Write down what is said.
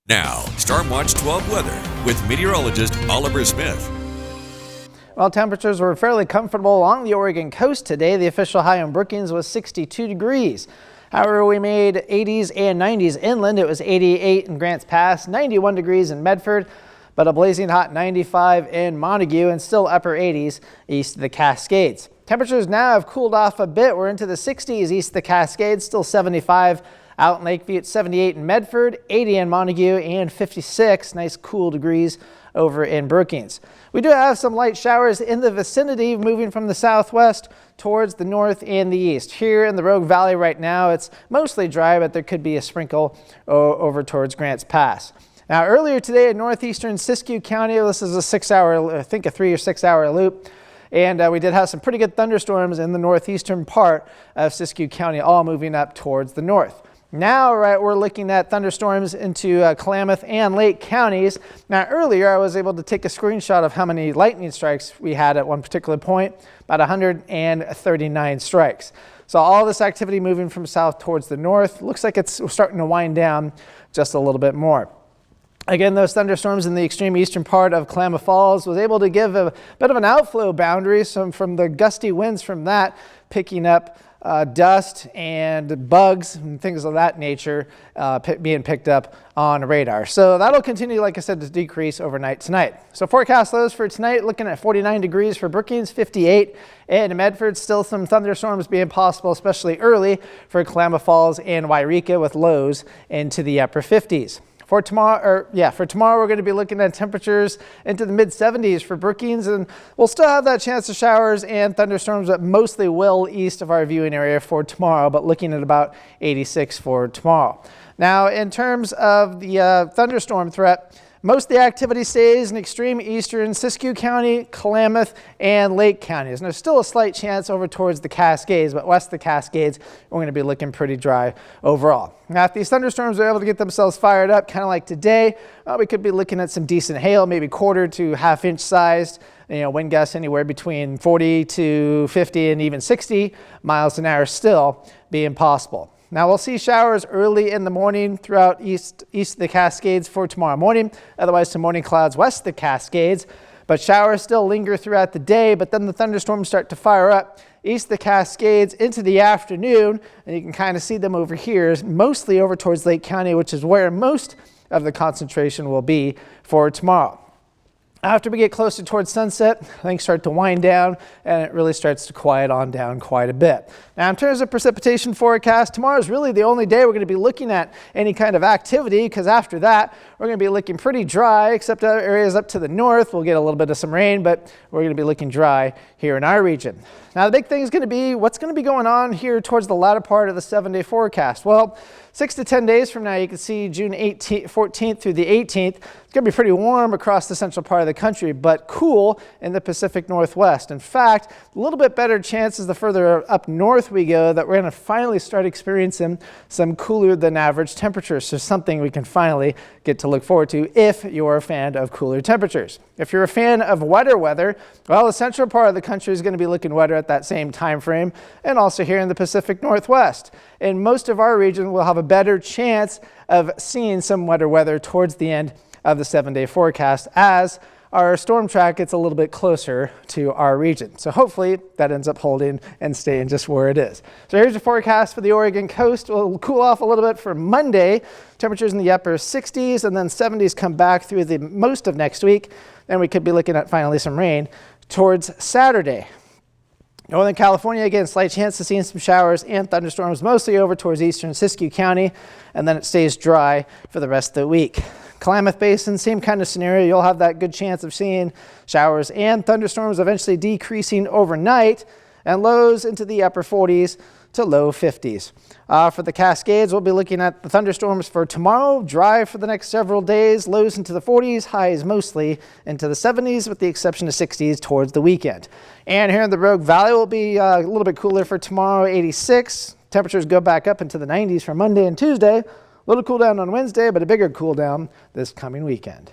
Now, Storm Watch 12 weather with meteorologist Oliver Smith. Well, temperatures were fairly comfortable along the Oregon coast today. The official high in Brookings was 62 degrees. However, we made 80s and 90s inland. It was 88 in Grants Pass, 91 degrees in Medford, but a blazing hot 95 in Montague and still upper 80s east of the Cascades. Temperatures now have cooled off a bit. We're into the 60s east of the Cascades, still 75 out in Lakeview. It's 78 in Medford, 80 in Montague, and 56 nice cool degrees over in Brookings. We do have some light showers in the vicinity moving from the southwest towards the north and the east. Here in the Rogue Valley right now, it's mostly dry, but there could be a sprinkle over towards Grants Pass. Now, earlier today in northeastern Siskiyou County, this is a 6-hour, I think a 3 or 6 hour loop. And we did have some pretty good thunderstorms in the northeastern part of Siskiyou County, all moving up towards the north. Now, we're looking at thunderstorms into Klamath and Lake counties. Now, earlier I was able to take a screenshot of how many lightning strikes we had at one particular point, about 139 strikes. So all this activity moving from south towards the north, looks like it's starting to wind down just a little bit more. Again, those thunderstorms in the extreme eastern part of Klamath Falls was able to give a bit of an outflow boundary from the gusty winds from that, picking up dust and bugs and things of that nature being picked up on radar. So that'll continue, like I said, to decrease overnight tonight. So forecast lows for tonight, looking at 49 degrees for Brookings, 58 in Medford. Still some thunderstorms being possible, especially early for Klamath Falls and Wairika, with lows into the upper 50s. For tomorrow, we're going to be looking at temperatures into the mid-70s for Brookings, and we'll still have that chance of showers and thunderstorms, but mostly well east of our viewing area for tomorrow, but looking at about 86 for tomorrow. Now, in terms of the thunderstorm threat, most of the activity stays in extreme eastern Siskiyou County, Klamath, and Lake counties. And there's still a slight chance over towards the Cascades, but west of the Cascades, we're going to be looking pretty dry overall. Now, if these thunderstorms are able to get themselves fired up, kind of like today, we could be looking at some decent hail, maybe quarter to half-inch sized. Wind gusts anywhere between 40 to 50 and even 60 miles an hour still being possible. Now, we'll see showers early in the morning throughout east of the Cascades for tomorrow morning. Otherwise, some morning clouds west of the Cascades. But showers still linger throughout the day, but then the thunderstorms start to fire up east of the Cascades into the afternoon. And you can kind of see them over here, mostly over towards Lake County, which is where most of the concentration will be for tomorrow. After we get closer towards sunset, things start to wind down and it really starts to quiet on down quite a bit. Now, in terms of precipitation forecast, tomorrow is really the only day we're going to be looking at any kind of activity, because after that, we're going to be looking pretty dry, except other areas up to the north. We'll get a little bit of some rain, but we're going to be looking dry here in our region. Now, the big thing is going to be what's going to be going on here towards the latter part of the 7-day forecast. Well, 6 to 10 days from now, you can see June 14th through the 18th. It's going to be pretty warm across the central part of the country, but cool in the Pacific Northwest. In fact, a little bit better chances the further up north we go that we're going to finally start experiencing some cooler than average temperatures. So something we can finally get to look forward to if you're a fan of cooler temperatures. If you're a fan of wetter weather, well, the central part of the country is going to be looking wetter at that same time frame, and also here in the Pacific Northwest. In most of our region, we'll have a better chance of seeing some wetter weather towards the end of the 7-day forecast as our storm track gets a little bit closer to our region. So hopefully that ends up holding and staying just where it is. So here's the forecast for the Oregon coast. We'll cool off a little bit for Monday. Temperatures in the upper 60s and then 70s come back through the most of next week. Then we could be looking at finally some rain towards Saturday. Northern California, again, slight chance of seeing some showers and thunderstorms, mostly over towards eastern Siskiyou County, and then it stays dry for the rest of the week. Klamath Basin, same kind of scenario. You'll have that good chance of seeing showers and thunderstorms eventually decreasing overnight, and lows into the upper 40s to low 50s. For the Cascades, we'll be looking at the thunderstorms for tomorrow, dry for the next several days, lows into the 40s, highs mostly into the 70s with the exception of 60s towards the weekend. And here in the Rogue Valley will be a little bit cooler for tomorrow, 86. Temperatures go back up into the 90s for Monday and Tuesday. A little cool down on Wednesday, but a bigger cool down this coming weekend.